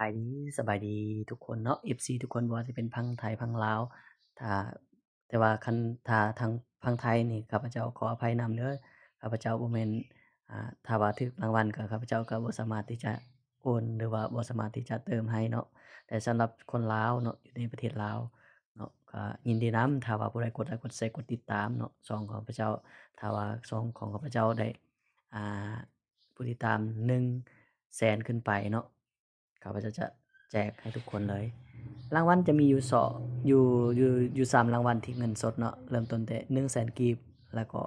บายดีสบายดีทุกคนเนาะ FC ทุกคนบ่ว่าสิเป็นพังไทยพังลาวถ้าแต่ว่าคันถ้าทางพังไทยนี่ข้าพเจ้าขออภัยนำเด้อข้าพเจ้าบ่แม่นถ้าว่าถูกรางวัลก็ข้าพเจ้าก็บ่สามารถที่จะโอนหรือว่าบ่สามารถที่จะเติมให้เนาะแต่สำหรับคนลาวเนาะอยู่ในประเทศลาวเนาะก็ยินดีนำถ้าว่าผู้ใดกดไลค์กดแชร์กดติดตามเนาะช่องของข้าพเจ้าถ้าว่าช่องของข้าพเจ้าได้อ่าผู้ติดตาม100,000ขึ้นไปเนาะ ข้าพเจ้าจะแจกให้ทุกคนเลยรางวัลจะมีอยู่2อยู่3รางวัลที่เงินสดเนาะเริ่มต้นแต่100,000กีบแล้วก็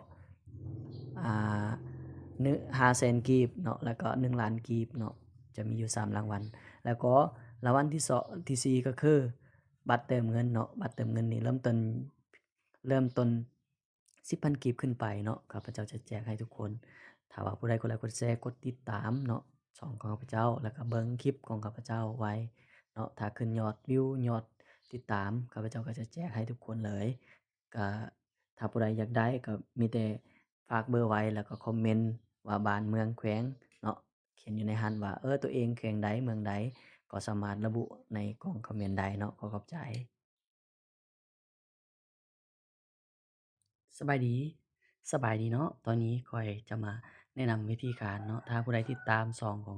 อ่า500,000กีบเนาะแล้วก็1,000,000กีบเนาะจะมีอยู่3รางวัลแล้วก็รางวัลที่2ที่4ก็คือบัตรเติมเงินเนาะบัตรเติมเงินนี่เริ่มต้น 10,000กีบขึ้นไปเนาะข้าพเจ้าจะแจกให้ทุกคนถ้าว่าผู้ใดกดไลค์กดแชร์กดติดตามเนาะช่องของข้าพเจ้าแล้วก็เบิ่งคลิปของข้าพเจ้าไว้เนาะถ้าขึ้นยอดวิวยอดติดตามข้าพเจ้าก็จะแจกให้ทุกคนเลยก็ถ้าผู้ใดอยากได้ก็มีแต่ฝากเบอร์ไว้แล้วก็คอมเมนต์ว่าบ้านเมืองแขวงเนาะเขียนอยู่ในหั้นว่าตัวเองแขวงใดเมืองใดก็สามารถระบุในกล่องคอมเมนต์ได้เนาะขอขอบใจ สบายดีสบายดีเนาะตอนนี้ข้อยจะมาแนะนำวิธีการเนาะถ้าผู้ใดติดตามช่องขอ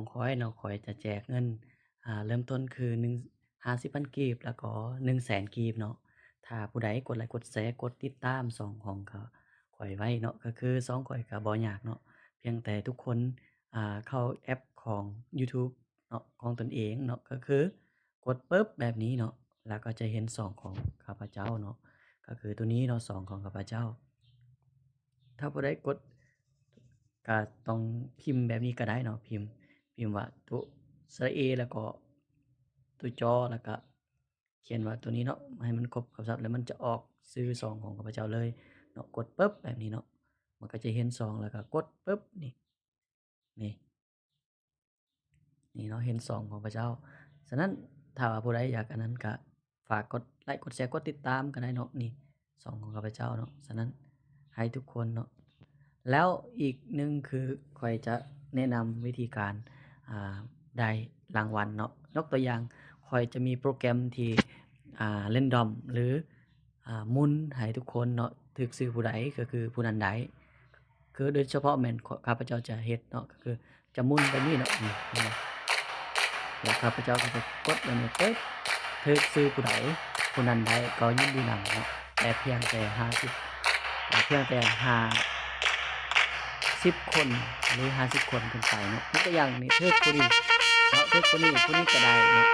งข้อยเนาะข้อยจะแจกเงินเริ่มต้นคือ1 50,000กีบแล้วก็100,000กีบเนาะถ้าผู้ใดกดไลค์กดแชร์กดติดตามช่องของข้อยไว้เนาะก็คือช่องข้อยก็บ่ยากเนาะเพียงแต่ทุกคนเข้าแอปของยูทูบเนาะของตนเองเนาะก็คือกดปึ๊บแบบนี้เนาะแล้วก็จะเห็นช่องของข้าพเจ้าเนาะ ก็คือตัวนี้เนาะ2ของข้าพเจ้าถ้าผู้ใดกดก็ต้องพิมพ์แบบนี้ก็ได้เนาะพิมพ์ว่าตัวสระเอแล้วก็ตัวจอแล้วก็เขียนว่าตัวนี้เนาะให้มันครบคำศัพท์แล้วมันจะออกชื่อซองของข้าพเจ้าเลยเนาะกดปึ๊บแบบนี้เนาะมันก็จะเห็นซองแล้วก็กดปึ๊บนี่ นี่เนาะเห็น2ของพระเจ้าฉะนั้นถ้าว่าผู้ใดอยากอันนั้นก็ฝากกดไลค์กดแชร์กดติดตามก็ได้เนาะนี่2ของข้าพเจ้าเนาะฉะนั้นให้ทุกคนเนาะแล้วอีกหนึ่งคือข้อยจะแนะนำวิธีการได้รางวัลเนาะยกตัวอย่างข้อยจะมีโปรแกรมที่random หรือหมุนให้ทุกคนเนาะถูกชื่อผู้ใดก็คือผู้นั้นได้คือโดยเฉพาะแม่นข้าพเจ้าจะเฮ็ดเนาะก็คือจะหมุนแบบนี้เนาะเห็นบ่ แล้วข้าพเจ้าก็จะกดอันนี้ปึ๊บถูกชื่อผู้ใดผู้นั้นได้ก็ยินดีนำเนาะแต่เพียงแต่50เพียงแต่50คนหรือ50คนขึ้นไปเนาะยกตัวอย่างนี่ถูกผู้นี้เนาะถูกผู้นี้ก็ได้เนาะ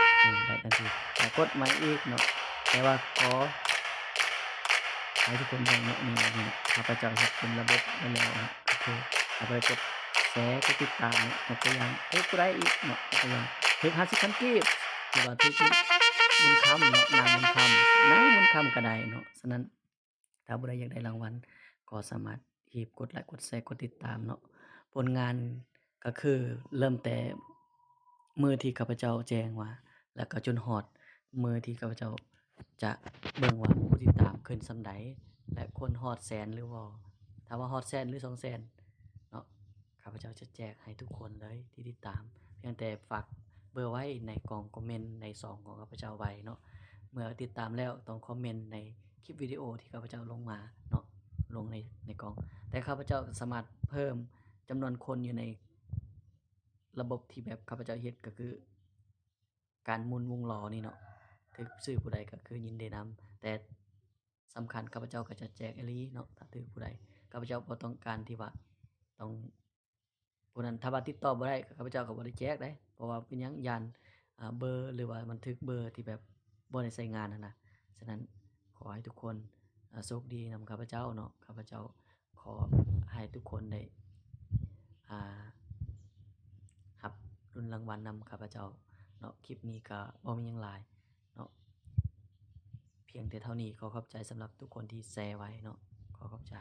ได้ทันทีแต่กดใหม่อีกเนาะแต่ว่าขอให้ทุกคนเบิ่งเนาะนี่ข้าพเจ้าเฮ็ดเป็นระบบไว้แล้วเนาะก็คือถ้าผู้ใดกดแชร์กดติดตามเนาะยกตัวอย่างถูกผู้ใดอีกเนาะยกตัวอย่างถูก50,000กีบหรือว่าถูก บุญคำเนาะนางบุญคำก็ได้เนาะฉะนั้นถ้าผู้ใดอยากได้รางวัลก็สามารถที่กดไลค์กดแชร์กดติดตามเนาะผลงานก็คือเริ่มแต่มื้อที่ข้าพเจ้าแจ้งว่าแล้วก็จนฮอดมื้อที่ข้าพเจ้าจะเบิ่งว่าผู้ติดตามขึ้นส่ำใดและคนฮอดแสนหรือบ่ถ้าว่าฮอดแสนหรือ200,000เนาะข้าพเจ้าจะแจกให้ทุกคนเลยที่ติดตามเพียงแต่ฝาก เบอร์ไว้ในกล่องคอมเมนต์ในซองของข้าพเจ้าไว้เนาะเมื่อติดตามแล้วต้องคอมเมนต์ในคลิปวิดีโอที่ข้าพเจ้าลงมาเนาะลงในกล่องแต่ข้าพเจ้าสามารถเพิ่มจำนวนคนอยู่ในระบบที่แบบข้าพเจ้าเฮ็ดก็คือการหมุนวงล้อนี่เนาะถึกชื่อผู้ใดก็คือยินดีนำแต่สำคัญข้าพเจ้าก็จะแจกอีหลีเนาะถ้าถึกผู้ใดข้าพเจ้าบ่ต้องการที่ว่าต้อง ผู้นั้นถ้าว่าติดต่อบ่ได้ข้าพเจ้าก็บ่ได้แจกเด้เพราะว่าเป็นหยังย้านเบอร์หรือว่าบันทึกเบอร์ที่แบบบ่ได้ใช้งานนั่นน่ะฉะนั้นขอให้ทุกคนโชคดีนำข้าพเจ้าเนาะข้าพเจ้าขอให้ทุกคนได้อ่ารับลุ้นรางวัลนำข้าพเจ้าเนาะคลิปนี้ก็บ่มีหยังหลายเนาะเพียงแต่เท่านี้ขอขอบใจสำหรับทุกคนที่แชร์ไว้เนาะขอขอบใจ